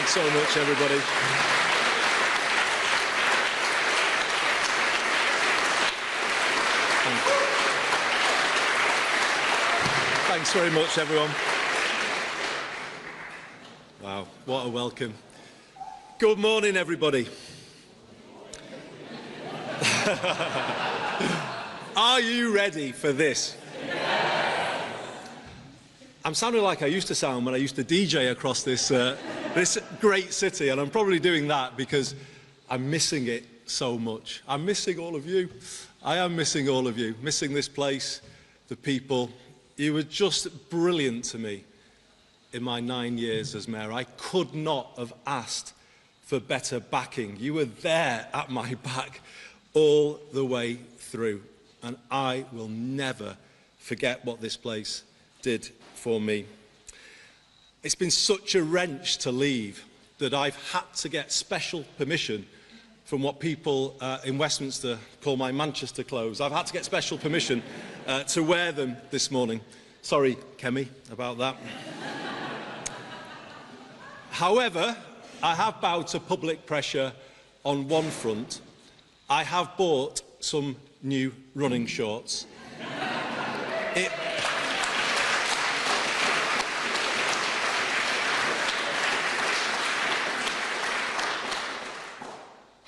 Thanks so much, everybody. Thanks very much, everyone. Wow, what a welcome. Good morning, everybody. Are you ready for this? I'm sounding like I used to sound when I used to DJ across this, this great city, and I'm probably doing that because I'm missing it so much. I'm missing all of you. I am missing all of you, missing this place, the people. You were just brilliant to me in my 9 years as mayor. I could not have asked for better backing. You were there at my back all the way through, and I will never forget what this place did for me. It's been such a wrench to leave that I've had to get special permission from what people in Westminster call my Manchester clothes. I've had to get special permission to wear them this morning. Sorry, Kemi, about that. However, I have bowed to public pressure on one front. I have bought some new running shorts.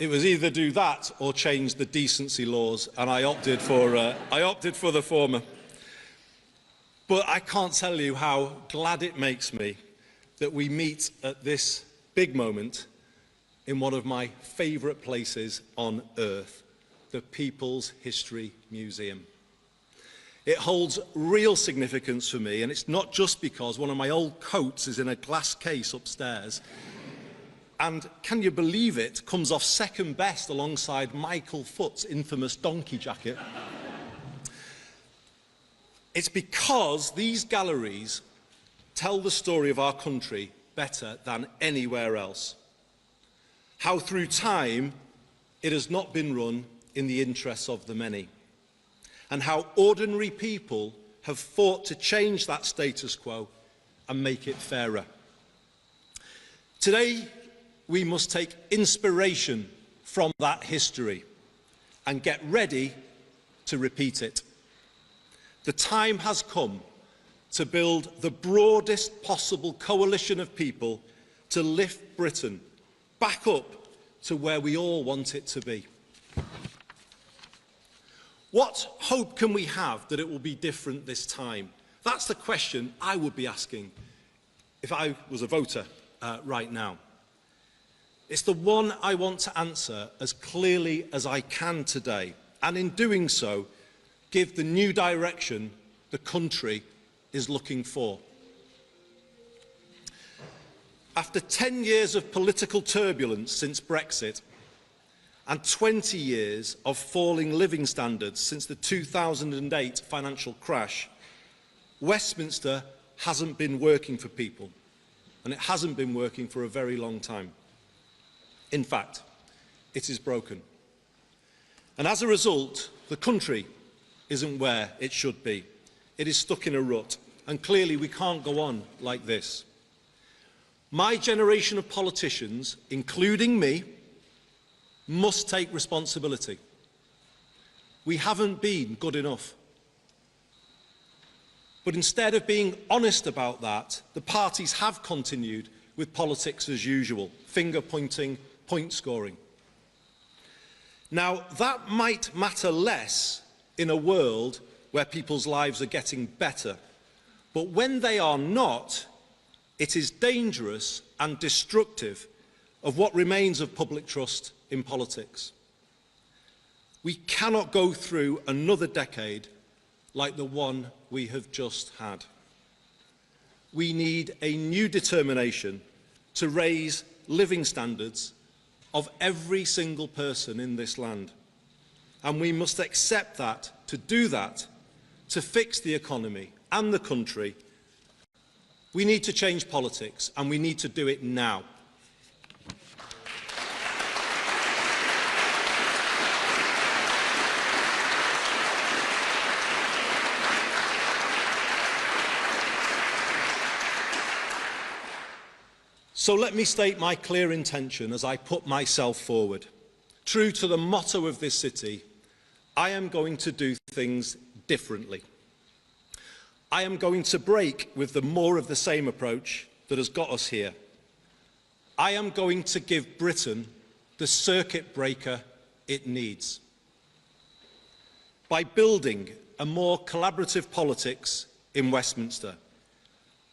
It was either do that or change the decency laws, and I opted for the former. But I can't tell you how glad it makes me that we meet at this big moment in one of my favourite places on earth, the People's History Museum. It holds real significance for me, and it's not just because one of my old coats is in a glass case upstairs. And can you believe it, comes off second best alongside Michael Foot's infamous donkey jacket. It's because these galleries tell the story of our country better than anywhere else. How through time it has not been run in the interests of the many. And how ordinary people have fought to change that status quo and make it fairer. Today, we must take inspiration from that history and get ready to repeat it. The time has come to build the broadest possible coalition of people to lift Britain back up to where we all want it to be. What hope can we have that it will be different this time? That's the question I would be asking if I was a voter right now. It's the one I want to answer as clearly as I can today, and in doing so, give the new direction the country is looking for. After 10 years of political turbulence since Brexit, and 20 years of falling living standards since the 2008 financial crash, Westminster hasn't been working for people, and it hasn't been working for a very long time. In fact, it is broken. And as a result, the country isn't where it should be. It is stuck in a rut, and clearly we can't go on like this. My generation of politicians, including me, must take responsibility. We haven't been good enough. But instead of being honest about that, the parties have continued with politics as usual, finger-pointing, point scoring. Now, that might matter less in a world where people's lives are getting better, but when they are not, it is dangerous and destructive of what remains of public trust in politics. We cannot go through another decade like the one we have just had. We need a new determination to raise living standards of every single person in this land. And we must accept that, to do that, to fix the economy and the country, we need to change politics, and we need to do it now. So let me state my clear intention as I put myself forward. True to the motto of this city, I am going to do things differently. I am going to break with the more of the same approach that has got us here. I am going to give Britain the circuit breaker it needs. By building a more collaborative politics in Westminster,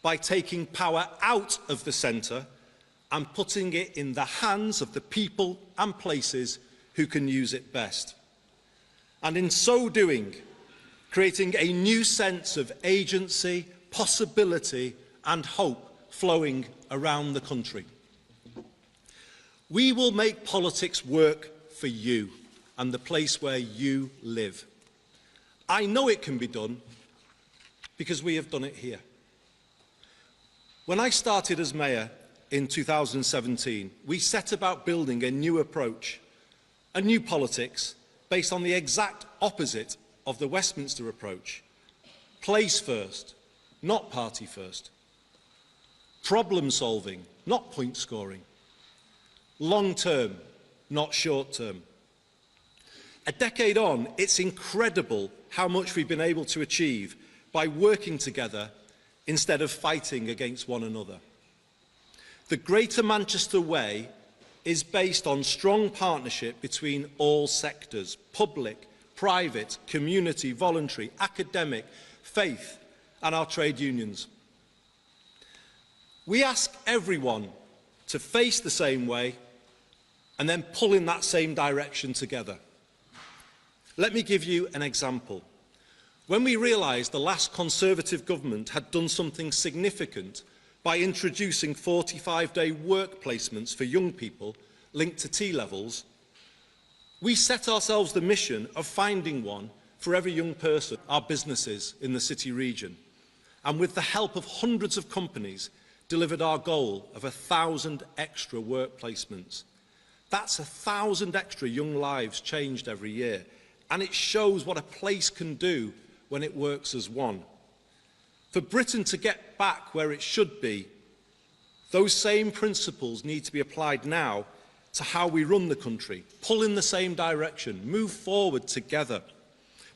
by taking power out of the centre and putting it in the hands of the people and places who can use it best. And in so doing, creating a new sense of agency, possibility and hope flowing around the country. We will make politics work for you and the place where you live. I know it can be done because we have done it here. When I started as Mayor in 2017, we set about building a new approach, a new politics based on the exact opposite of the Westminster approach. Place first, not party first. Problem solving, not point scoring. Long term, not short term. A decade on, it's incredible how much we've been able to achieve by working together instead of fighting against one another. The Greater Manchester Way is based on strong partnership between all sectors, public, private, community, voluntary, academic, faith, and our trade unions. We ask everyone to face the same way and then pull in that same direction together. Let me give you an example. When we realised the last Conservative government had done something significant by introducing 45-day work placements for young people linked to T-levels, we set ourselves the mission of finding one for every young person, our businesses in the city region, and with the help of hundreds of companies, delivered our goal of 1,000 extra work placements. That's 1,000 extra young lives changed every year, and it shows what a place can do when it works as one. For Britain to get back where it should be, those same principles need to be applied now to how we run the country, pull in the same direction, move forward together.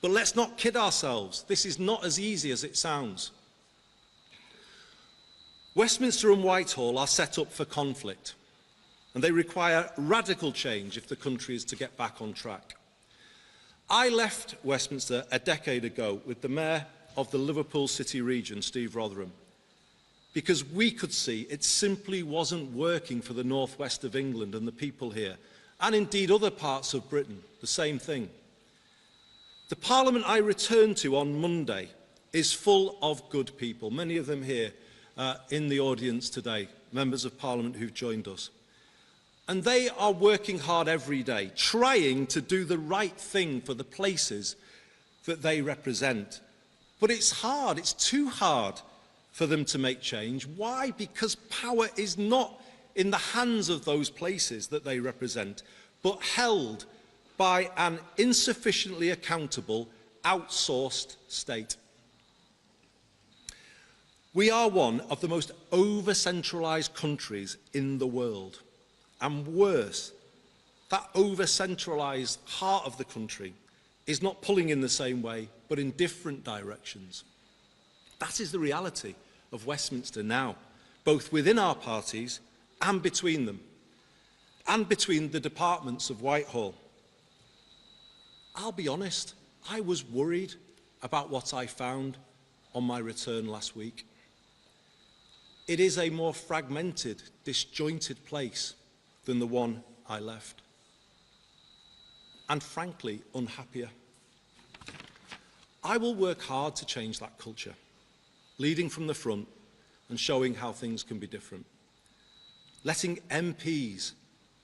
But let's not kid ourselves, this is not as easy as it sounds. Westminster and Whitehall are set up for conflict, and they require radical change if the country is to get back on track. I left Westminster a decade ago with the Mayor of the Liverpool City region, Steve Rotherham, because we could see it simply wasn't working for the northwest of England and the people here, and indeed other parts of Britain, the same thing. The Parliament I returned to on Monday is full of good people, many of them here in the audience today, members of Parliament who've joined us. And they are working hard every day, trying to do the right thing for the places that they represent. But it's hard, it's too hard for them to make change. Why? Because power is not in the hands of those places that they represent, but held by an insufficiently accountable, outsourced state. We are one of the most over-centralised countries in the world. And worse, that over-centralised heart of the country is not pulling in the same way, but in different directions. That is the reality of Westminster now, both within our parties and between them, and between the departments of Whitehall. I'll be honest, I was worried about what I found on my return last week. It is a more fragmented, disjointed place than the one I left, and frankly, unhappier. I will work hard to change that culture, leading from the front and showing how things can be different. Letting MPs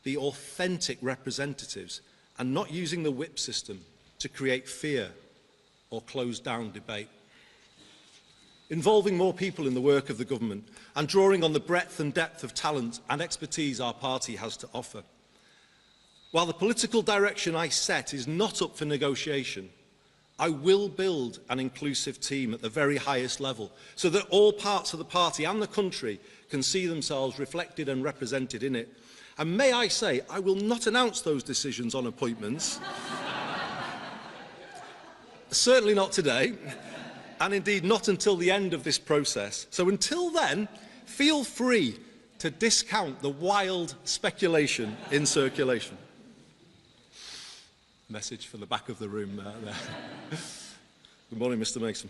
be authentic representatives and not using the whip system to create fear or close down debate. Involving more people in the work of the government and drawing on the breadth and depth of talent and expertise our party has to offer. While the political direction I set is not up for negotiation, I will build an inclusive team at the very highest level so that all parts of the party and the country can see themselves reflected and represented in it. And may I say, I will not announce those decisions on appointments, certainly not today, and indeed not until the end of this process. So until then, feel free to discount the wild speculation in circulation. Message for the back of the room there. Good morning, Mr. Mason.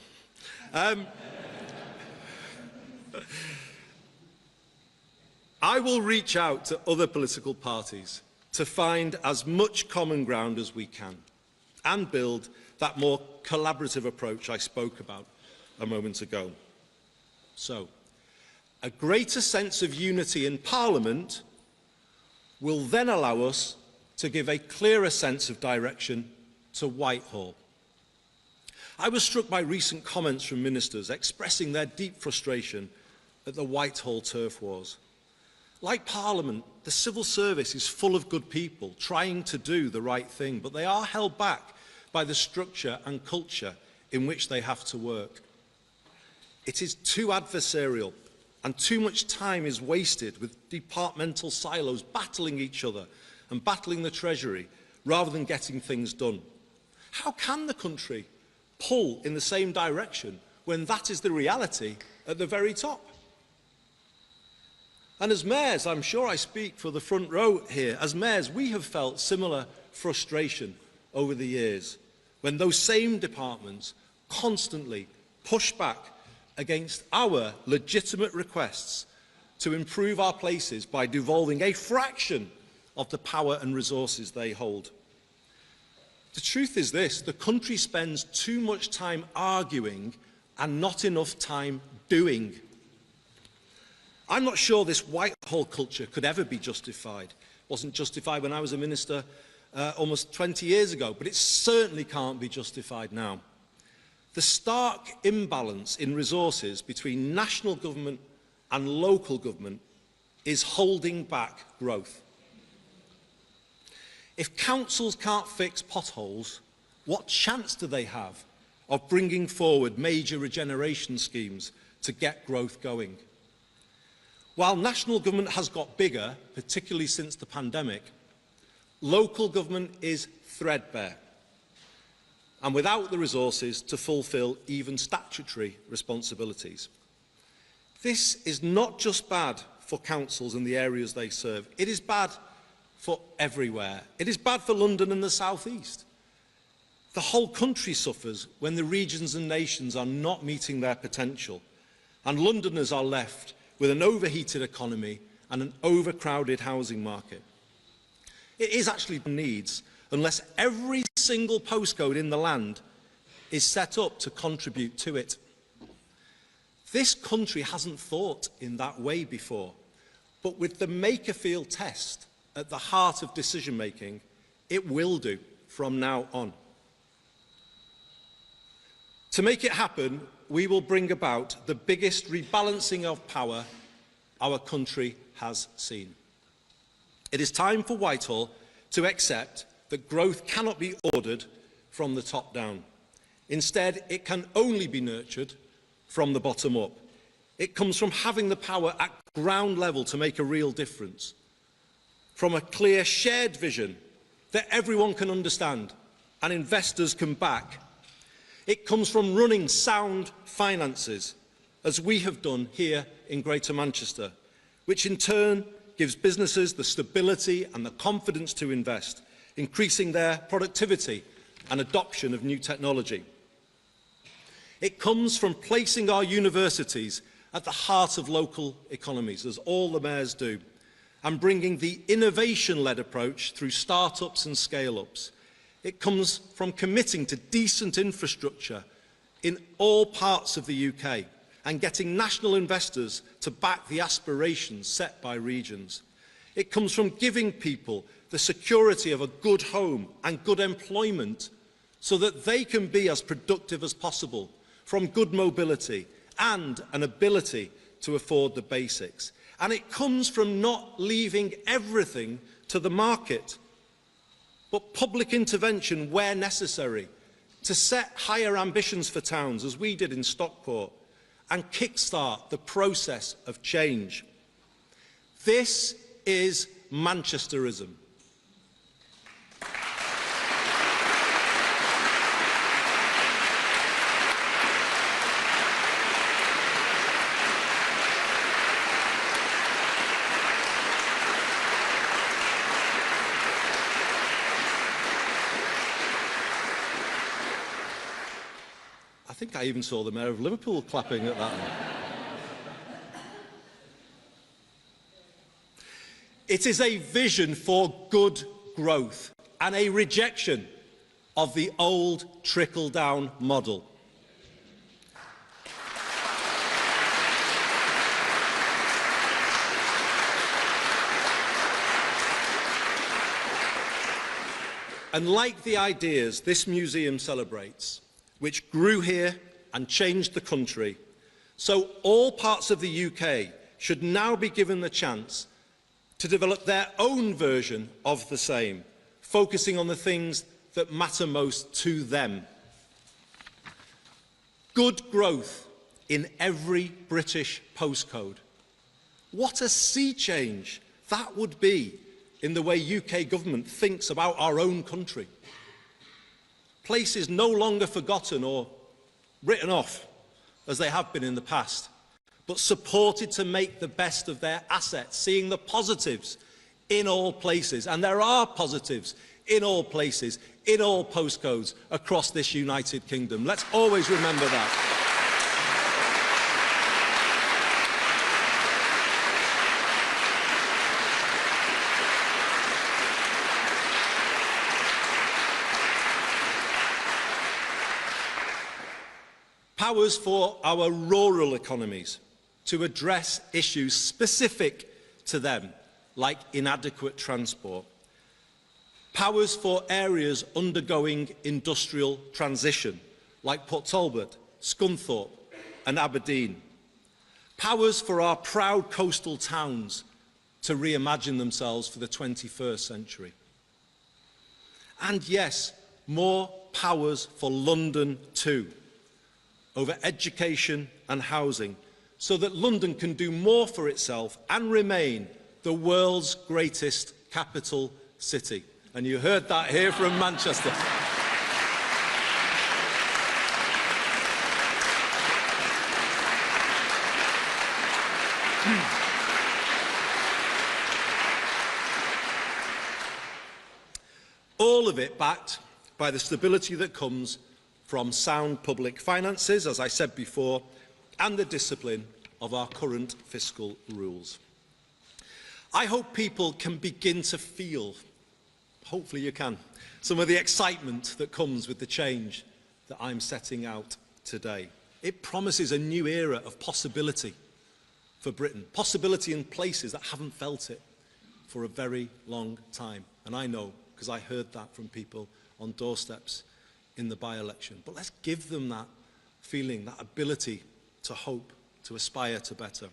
I will reach out to other political parties to find as much common ground as we can and build that more collaborative approach I spoke about a moment ago. So, a greater sense of unity in Parliament will then allow us to give a clearer sense of direction to Whitehall. I was struck by recent comments from ministers expressing their deep frustration at the Whitehall turf wars. Like Parliament, the civil service is full of good people trying to do the right thing, but they are held back by the structure and culture in which they have to work. It is too adversarial, and too much time is wasted with departmental silos battling each other and battling the Treasury rather than getting things done. How can the country pull in the same direction when that is the reality at the very top? And as mayors, I'm sure I speak for the front row here, as mayors we have felt similar frustration over the years when those same departments constantly push back against our legitimate requests to improve our places by devolving a fraction of the power and resources they hold. The truth is this: the country spends too much time arguing and not enough time doing. I'm not sure this Whitehall culture could ever be justified. It wasn't justified when I was a minister almost 20 years ago, but it certainly can't be justified now. The stark imbalance in resources between national government and local government is holding back growth. If councils can't fix potholes, what chance do they have of bringing forward major regeneration schemes to get growth going? While national government has got bigger, particularly since the pandemic, local government is threadbare and without the resources to fulfil even statutory responsibilities. This is not just bad for councils and the areas they serve, it is bad for everywhere. It is bad for London and the South East. The whole country suffers when the regions and nations are not meeting their potential, and Londoners are left with an overheated economy and an overcrowded housing market. It is actually needs unless every single postcode in the land is set up to contribute to it. This country hasn't thought in that way before, but with the Makerfield test at the heart of decision-making, it will do from now on. To make it happen, we will bring about the biggest rebalancing of power our country has seen. It is time for Whitehall to accept that growth cannot be ordered from the top down. Instead, it can only be nurtured from the bottom up. It comes from having the power at ground level to make a real difference, from a clear shared vision that everyone can understand and investors can back. It comes from running sound finances, as we have done here in Greater Manchester, which in turn gives businesses the stability and the confidence to invest, increasing their productivity and adoption of new technology. It comes from placing our universities at the heart of local economies, as all the mayors do, and bringing the innovation-led approach through start-ups and scale-ups. It comes from committing to decent infrastructure in all parts of the UK and getting national investors to back the aspirations set by regions. It comes from giving people the security of a good home and good employment so that they can be as productive as possible, from good mobility and an ability to afford the basics. And it comes from not leaving everything to the market, but public intervention where necessary to set higher ambitions for towns, as we did in Stockport, and kickstart the process of change. This is Manchesterism. I think I even saw the Mayor of Liverpool clapping at that one. It is a vision for good growth and a rejection of the old trickle-down model. And like the ideas this museum celebrates, which grew here and changed the country, so all parts of the UK should now be given the chance to develop their own version of the same, focusing on the things that matter most to them. Good growth in every British postcode. What a sea change that would be in the way UK government thinks about our own country. Places no longer forgotten or written off, as they have been in the past, but supported to make the best of their assets, seeing the positives in all places. And there are positives in all places, in all postcodes across this United Kingdom. Let's always remember that. Powers for our rural economies to address issues specific to them, like inadequate transport. Powers for areas undergoing industrial transition, like Port Talbot, Scunthorpe and Aberdeen. Powers for our proud coastal towns to reimagine themselves for the 21st century. And yes, more powers for London too, over education and housing, so that London can do more for itself and remain the world's greatest capital city. And you heard that here from Manchester. All of it backed by the stability that comes from sound public finances, as I said before, and the discipline of our current fiscal rules. I hope people can begin to feel, hopefully you can, some of the excitement that comes with the change that I'm setting out today. It promises a new era of possibility for Britain, possibility in places that haven't felt it for a very long time. And I know, because I heard that from people on doorsteps in the by-election. But let's give them that feeling, that ability to hope, to aspire to better.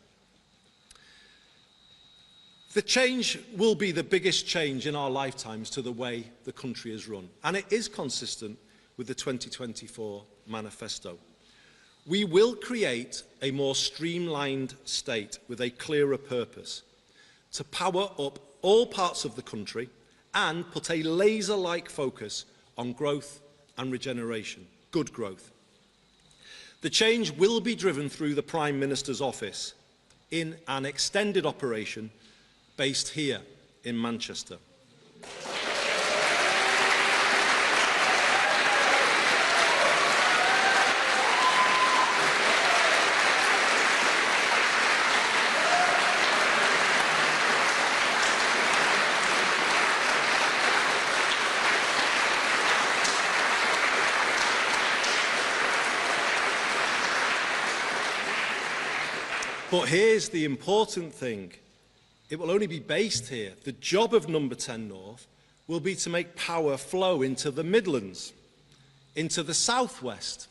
The change will be the biggest change in our lifetimes to the way the country is run, and it is consistent with the 2024 manifesto. We will create a more streamlined state with a clearer purpose to power up all parts of the country and put a laser-like focus on growth and regeneration, good growth. The change will be driven through the Prime Minister's office in an extended operation based here in Manchester. But here's the important thing. It will only be based here. The job of Number 10 North will be to make power flow into the Midlands, into the southwest,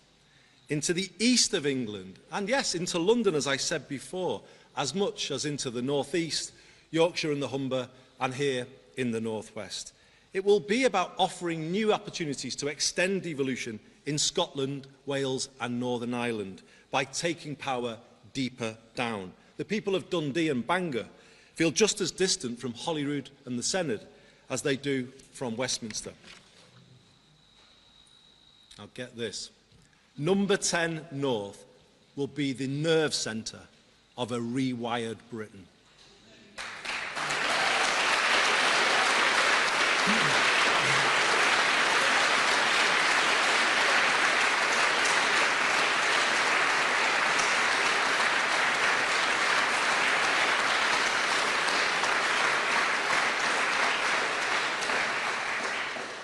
into the east of England, and yes, into London, as I said before, as much as into the northeast, Yorkshire and the Humber, and here in the northwest. It will be about offering new opportunities to extend devolution in Scotland, Wales and Northern Ireland by taking power deeper down. The people of Dundee and Bangor feel just as distant from Holyrood and the Senedd as they do from Westminster. Now get this. Number 10 North will be the nerve centre of a rewired Britain.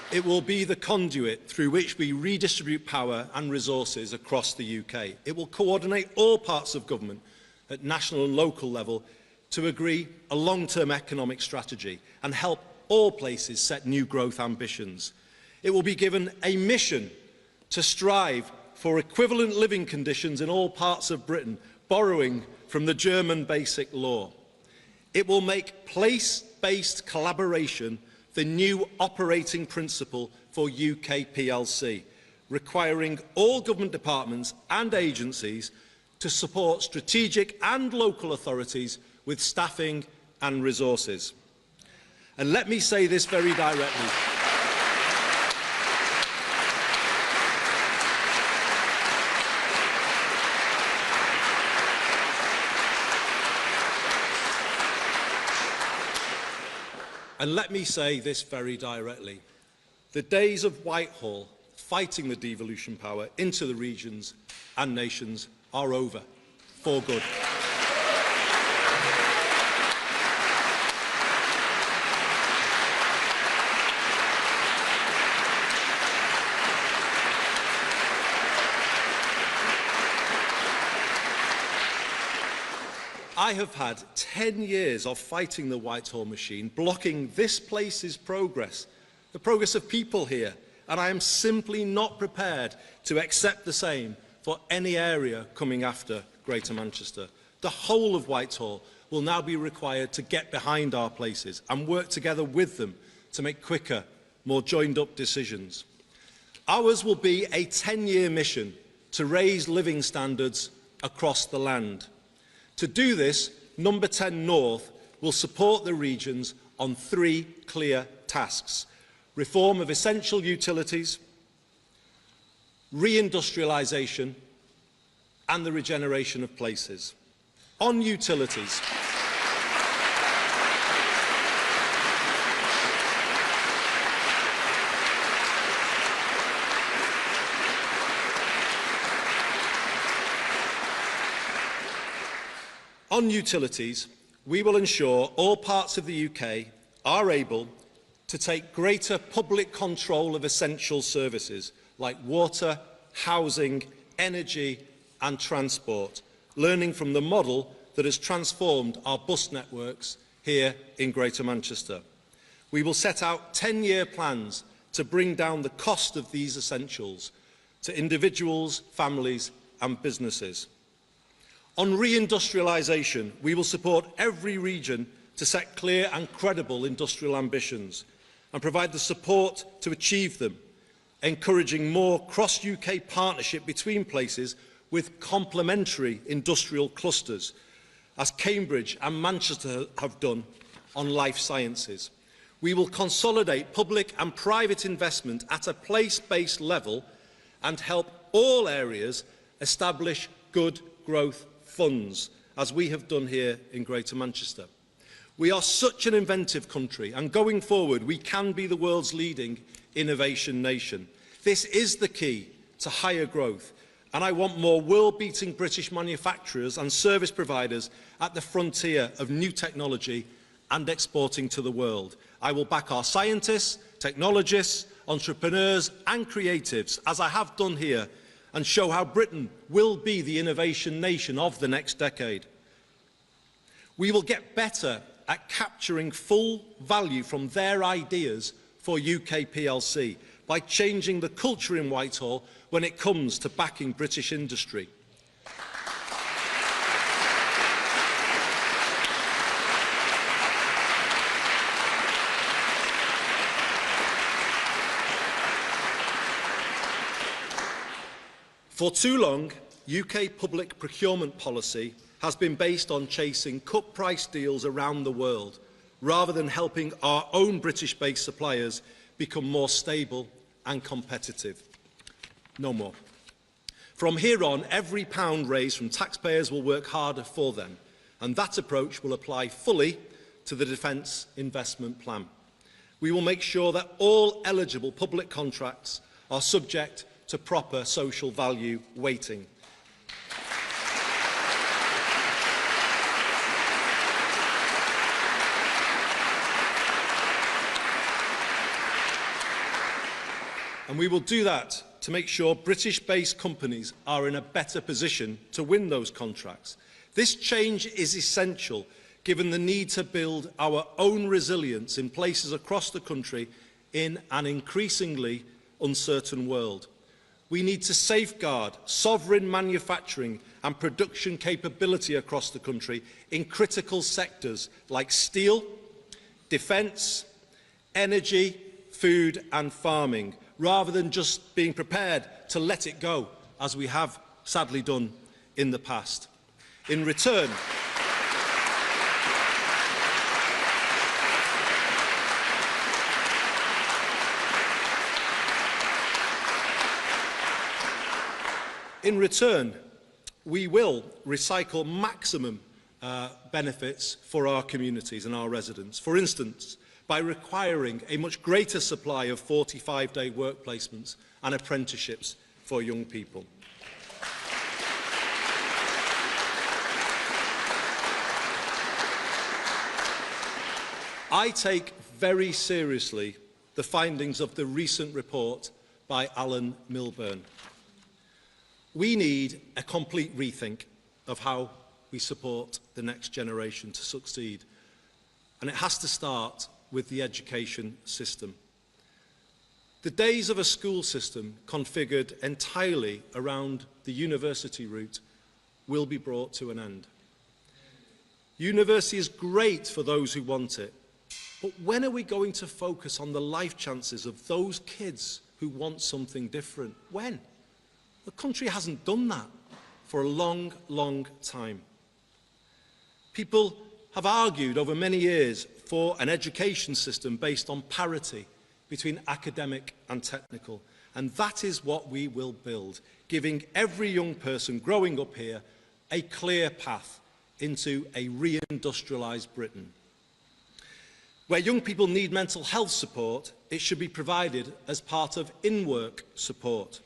It will be the conduit through which we redistribute power and resources across the UK. It will coordinate all parts of government at national and local level to agree a long-term economic strategy and help all places set new growth ambitions. It will be given a mission to strive for equivalent living conditions in all parts of Britain, borrowing from the German Basic Law. It will make place-based collaboration the new operating principle for UK PLC, requiring all government departments and agencies to support strategic and local authorities with staffing and resources. And let me say this very directly. And let me say this very directly. The days of Whitehall fighting the devolution power into the regions and nations are over, for good. I have had 10 years of fighting the Whitehall machine, blocking this place's progress, the progress of people here, and I am simply not prepared to accept the same for any area coming after Greater Manchester. The whole of Whitehall will now be required to get behind our places and work together with them to make quicker, more joined-up decisions. Ours will be a 10-year mission to raise living standards across the land. To do this, Number 10 North will support the regions on 3 clear tasks: reform of essential utilities, reindustrialisation and the regeneration of places. On utilities, we will ensure all parts of the UK are able to take greater public control of essential services like water, housing, energy and transport, learning from the model that has transformed our bus networks here in Greater Manchester. We will set out 10-year plans to bring down the cost of these essentials to individuals, families and businesses. On reindustrialisation, we will support every region to set clear and credible industrial ambitions and provide the support to achieve them, encouraging more cross-UK partnership between places with complementary industrial clusters, as Cambridge and Manchester have done on life sciences. We will consolidate public and private investment at a place-based level and help all areas establish good growth funds, as we have done here in Greater Manchester. We are such an inventive country, and going forward we can be the world's leading innovation nation. This is the key to higher growth, and I want more world-beating British manufacturers and service providers at the frontier of new technology and exporting to the world. I will back our scientists, technologists, entrepreneurs and creatives, as I have done here, and show how Britain will be the innovation nation of the next decade. We will get better at capturing full value from their ideas for UK PLC by changing the culture in Whitehall when it comes to backing British industry. For too long, UK public procurement policy has been based on chasing cut-price deals around the world, rather than helping our own British-based suppliers become more stable and competitive. No more. From here on, every pound raised from taxpayers will work harder for them, and that approach will apply fully to the Defence Investment Plan. We will make sure that all eligible public contracts are subject to proper social value weighting. And we will do that to make sure British-based companies are in a better position to win those contracts. This change is essential, given the need to build our own resilience in places across the country in an increasingly uncertain world. We need to safeguard sovereign manufacturing and production capability across the country in critical sectors like steel, defence, energy, food and farming, rather than just being prepared to let it go, as we have sadly done in the past. In return, we will recycle maximum benefits for our communities and our residents. For instance, by requiring a much greater supply of 45-day work placements and apprenticeships for young people. I take very seriously the findings of the recent report by Alan Milburn. We need a complete rethink of how we support the next generation to succeed, and it has to start with the education system. The days of a school system configured entirely around the university route will be brought to an end. University is great for those who want it, but when are we going to focus on the life chances of those kids who want something different? When? The country hasn't done that for a long, long time. People have argued over many years for an education system based on parity between academic and technical, and that is what we will build, giving every young person growing up here a clear path into a re-industrialised Britain. Where young people need mental health support, it should be provided as part of in-work support.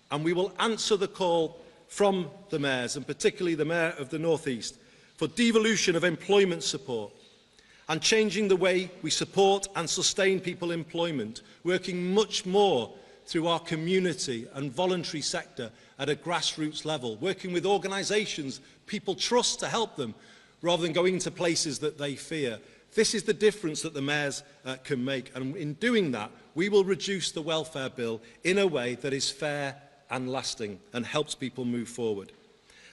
And we will answer the call from the mayors, and particularly the Mayor of the North East, for devolution of employment support and changing the way we support and sustain people employment, working much more through our community and voluntary sector at a grassroots level, working with organisations people trust to help them, rather than going to places that they fear. This is the difference that the mayors can make, and in doing that, we will reduce the welfare bill in a way that is fair and lasting and helps people move forward.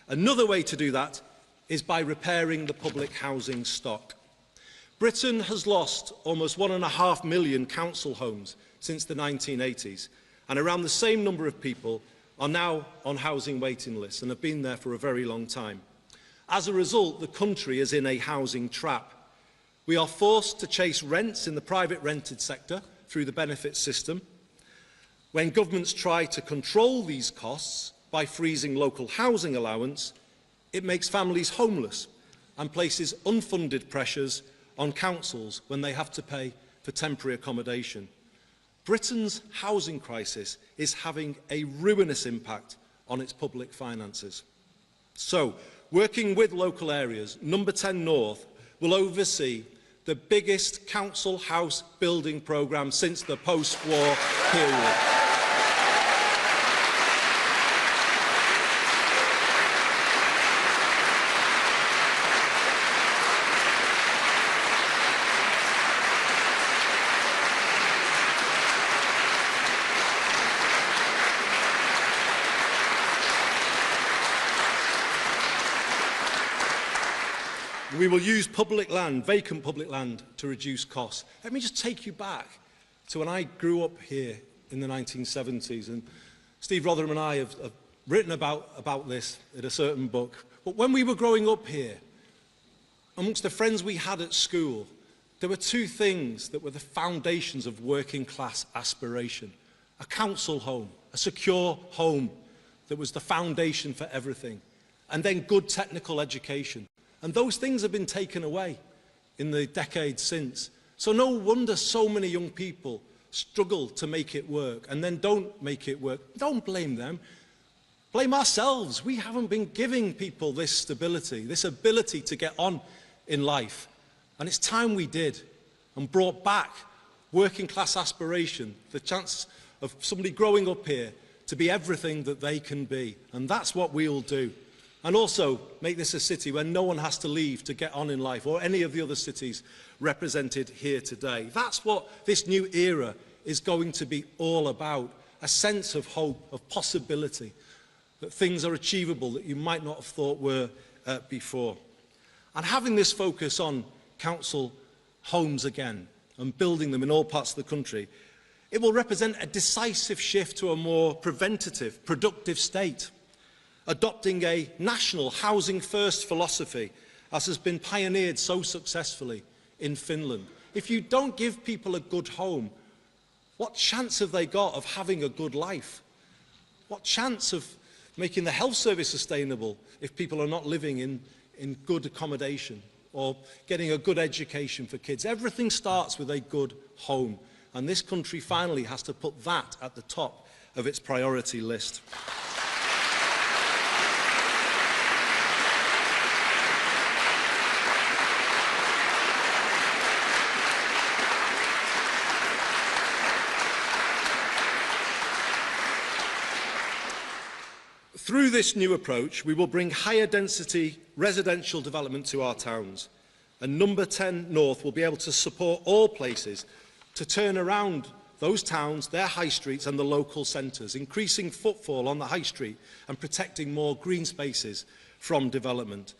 Another way to do that is by repairing the public housing stock. Britain has lost almost 1.5 million council homes since the 1980s, and around the same number of people are now on housing waiting lists and have been there for a very long time. As a result, the country is in a housing trap. We are forced to chase rents in the private rented sector through the benefit system. When governments try to control these costs by freezing local housing allowance, it makes families homeless and places unfunded pressures on councils when they have to pay for temporary accommodation. Britain's housing crisis is having a ruinous impact on its public finances. So, working with local areas, Number 10 North will oversee the biggest council house building programme since the post-war period. We will use public land, vacant public land, to reduce costs. Let me just take you back to when I grew up here in the 1970s, and Steve Rotherham and I have written about this in a certain book. But when we were growing up here, amongst the friends we had at school, there were two things that were the foundations of working class aspiration. A council home, a secure home that was the foundation for everything. And then good technical education. And those things have been taken away in the decades since. So no wonder so many young people struggle to make it work and then don't make it work. Don't blame them. Blame ourselves. We haven't been giving people this stability, this ability to get on in life. And it's time we did and brought back working class aspiration, the chance of somebody growing up here to be everything that they can be. And that's what we'll do. And also make this a city where no one has to leave to get on in life, or any of the other cities represented here today. That's what this new era is going to be all about. A sense of hope, of possibility, that things are achievable that you might not have thought were before. And having this focus on council homes again and building them in all parts of the country, it will represent a decisive shift to a more preventative, productive state, adopting a national housing first philosophy, as has been pioneered so successfully in Finland. If you don't give people a good home, what chance have they got of having a good life? What chance of making the health service sustainable if people are not living in good accommodation or getting a good education for kids? Everything starts with a good home, and this country finally has to put that at the top of its priority list. Through this new approach, we will bring higher density residential development to our towns, and Number 10 North will be able to support all places to turn around those towns, their high streets and the local centres, increasing footfall on the high street and protecting more green spaces from development.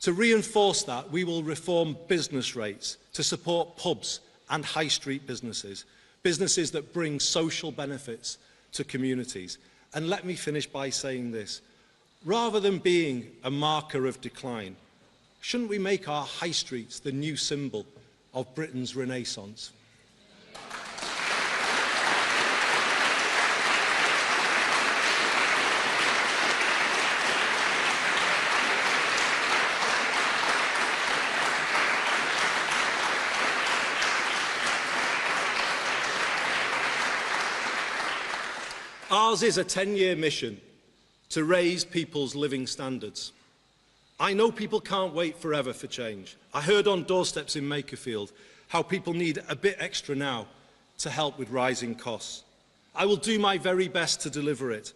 To reinforce that, we will reform business rates to support pubs and high street businesses, businesses that bring social benefits to communities. And let me finish by saying this. Rather than being a marker of decline, shouldn't we make our high streets the new symbol of Britain's renaissance? Ours is a 10-year mission to raise people's living standards. I know people can't wait forever for change. I heard on doorsteps in Makerfield how people need a bit extra now to help with rising costs. I will do my very best to deliver it,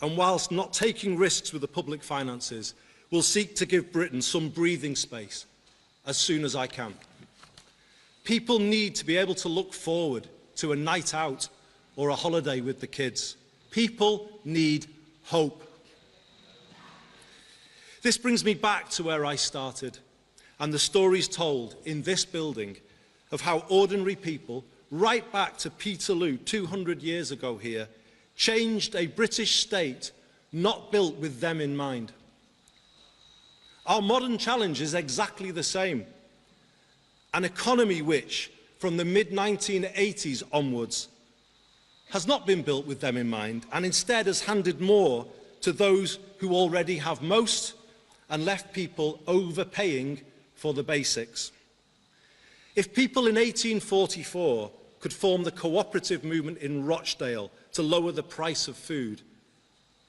and whilst not taking risks with the public finances, will seek to give Britain some breathing space as soon as I can. People need to be able to look forward to a night out or a holiday with the kids. People need hope. This brings me back to where I started and the stories told in this building of how ordinary people, right back to Peterloo 200 years ago here, changed a British state not built with them in mind. Our modern challenge is exactly the same. An economy which, from the mid-1980s onwards, has not been built with them in mind, and instead has handed more to those who already have most and left people overpaying for the basics. If people in 1844 could form the cooperative movement in Rochdale to lower the price of food,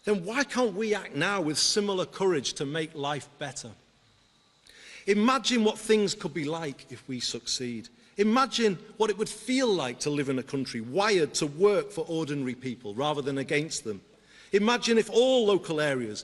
then why can't we act now with similar courage to make life better? Imagine what things could be like if we succeed. Imagine what it would feel like to live in a country wired to work for ordinary people rather than against them. Imagine if all local areas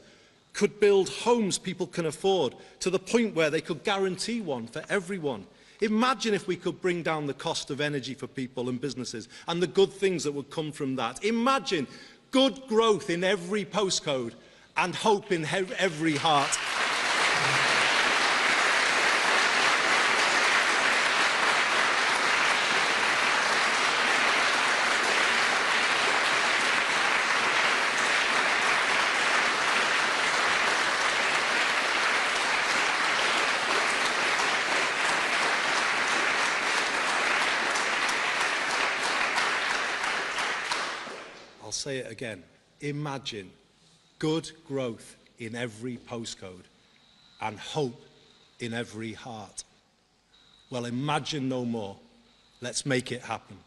could build homes people can afford to the point where they could guarantee one for everyone. Imagine if we could bring down the cost of energy for people and businesses and the good things that would come from that. Imagine good growth in every postcode and hope in every heart. say it again. Imagine good growth in every postcode and hope in every heart. Well, imagine no more. Let's make it happen.